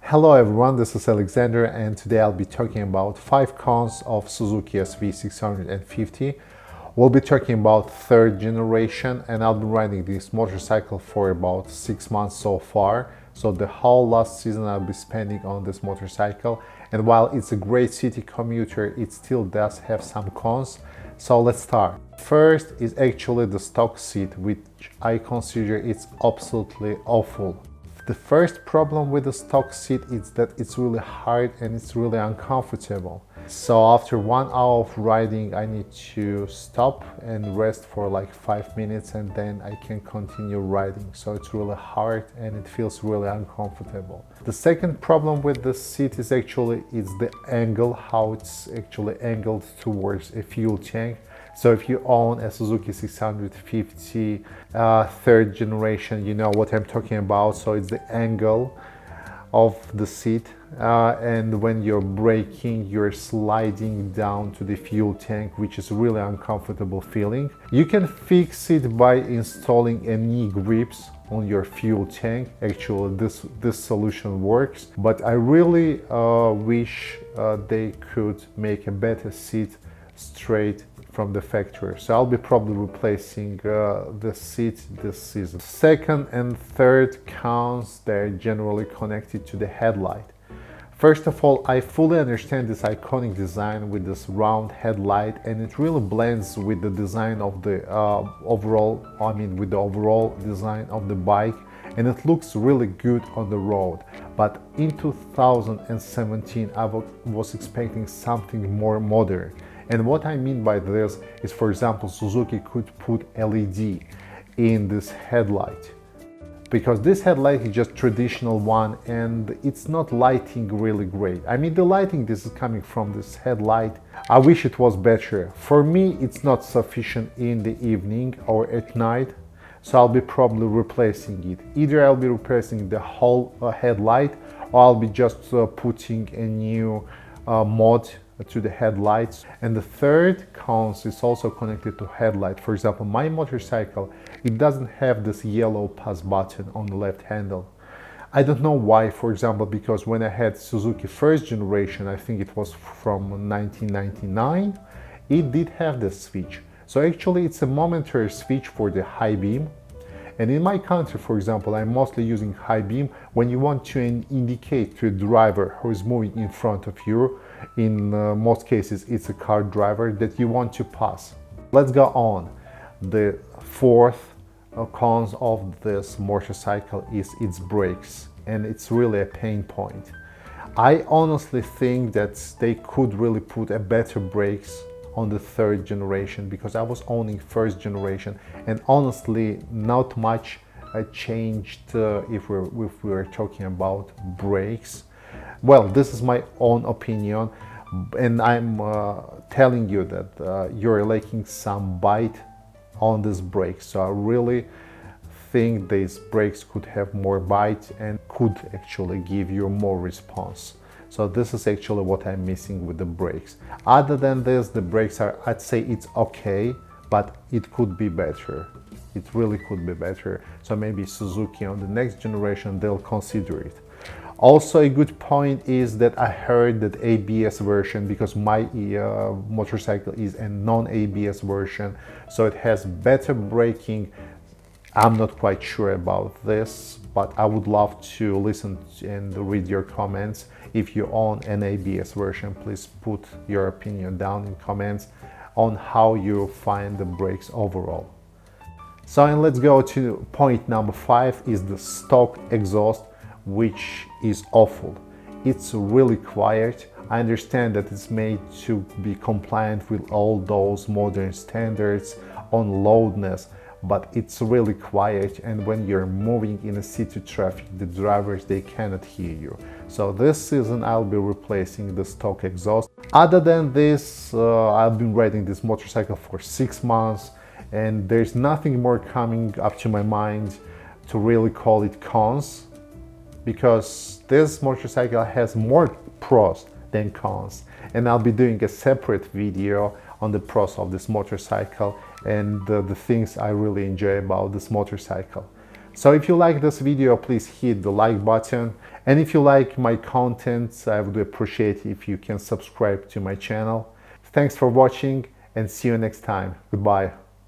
Hello everyone, this is Alexander and today I'll be talking about 5 cons of Suzuki SV650. We'll be talking about third generation and I'll be riding this motorcycle for about 6 months so far. So the whole last season I'll be spending on this motorcycle, and while it's a great city commuter, it still does have some cons. So let's start. First is actually the stock seat, which I consider it's absolutely awful. The first problem with the stock seat is that it's really hard and it's really uncomfortable. So after 1 hour of riding, I need to stop and rest for like 5 minutes and then I can continue riding. So it's really hard and it feels really uncomfortable. The second problem with the seat is actually the angle, how it's actually angled towards a fuel tank. So if you own a Suzuki 650 third generation, you know what I'm talking about. So it's the angle of the seat, and when you're braking, you're sliding down to the fuel tank, which is really uncomfortable feeling. You can fix it by installing a knee grips on your fuel tank. Actually, this solution works, but I really wish they could make a better seat straight from the factory. So I'll be probably replacing the seat this season. Second and third cons, they're generally connected to the headlight. First of all, I fully understand this iconic design with this round headlight, and it really blends with the design of the overall design of the bike, and it looks really good on the road. But in 2017, I was expecting something more modern. And what I mean by this is, for example, Suzuki could put LED in this headlight, because this headlight is just traditional one and it's not lighting really great. I mean, the lighting this is coming from this headlight, I wish it was better. For me, it's not sufficient in the evening or at night, so I'll be probably replacing it. Either I'll be replacing the whole headlight, or I'll be just putting a new mod to the headlights. And the third cons is also connected to headlight. For example, my motorcycle, it doesn't have this yellow pause button on the left handle. I don't know why. For example, because when I had Suzuki first generation, I think it was from 1999, it did have this switch. So actually it's a momentary switch for the high beam. And in my country, for example, I'm mostly using high beam when you want to indicate to a driver who is moving in front of you. In most cases, it's a car driver that you want to pass. Let's go on. The fourth cons of this motorcycle is its brakes, and it's really a pain point. I honestly think that they could really put a better brakes on the third generation, because I was owning first generation, and honestly not much changed if we were talking about brakes. Well, this is my own opinion, and I'm telling you that you're lacking some bite on this brake. So I really think these brakes could have more bite and could actually give you more response. So this is actually what I'm missing with the brakes. Other than this, the brakes are, I'd say it's okay, but it could be better. It really could be better. So maybe Suzuki on the next generation, they'll consider it. Also, a good point is that I heard that ABS version, because my motorcycle is a non-ABS version, so it has better braking. I'm not quite sure about this, but I would love to listen and read your comments. If you own an ABS version, please put your opinion down in comments on how you find the brakes overall. So, and let's go to point number 5 is the stock exhaust, which is awful. It's really quiet. I understand that it's made to be compliant with all those modern standards on loudness, but it's really quiet, and when you're moving in a city traffic, the drivers, they cannot hear you. So this season I'll be replacing the stock exhaust. Other than this, I've been riding this motorcycle for 6 months, and there's nothing more coming up to my mind to really call it cons, because this motorcycle has more pros than cons, and I'll be doing a separate video on the pros of this motorcycle and the things I really enjoy about this motorcycle. So if you like this video, please hit the like button. And if you like my content, I would appreciate if you can subscribe to my channel. Thanks for watching and see you next time. Goodbye.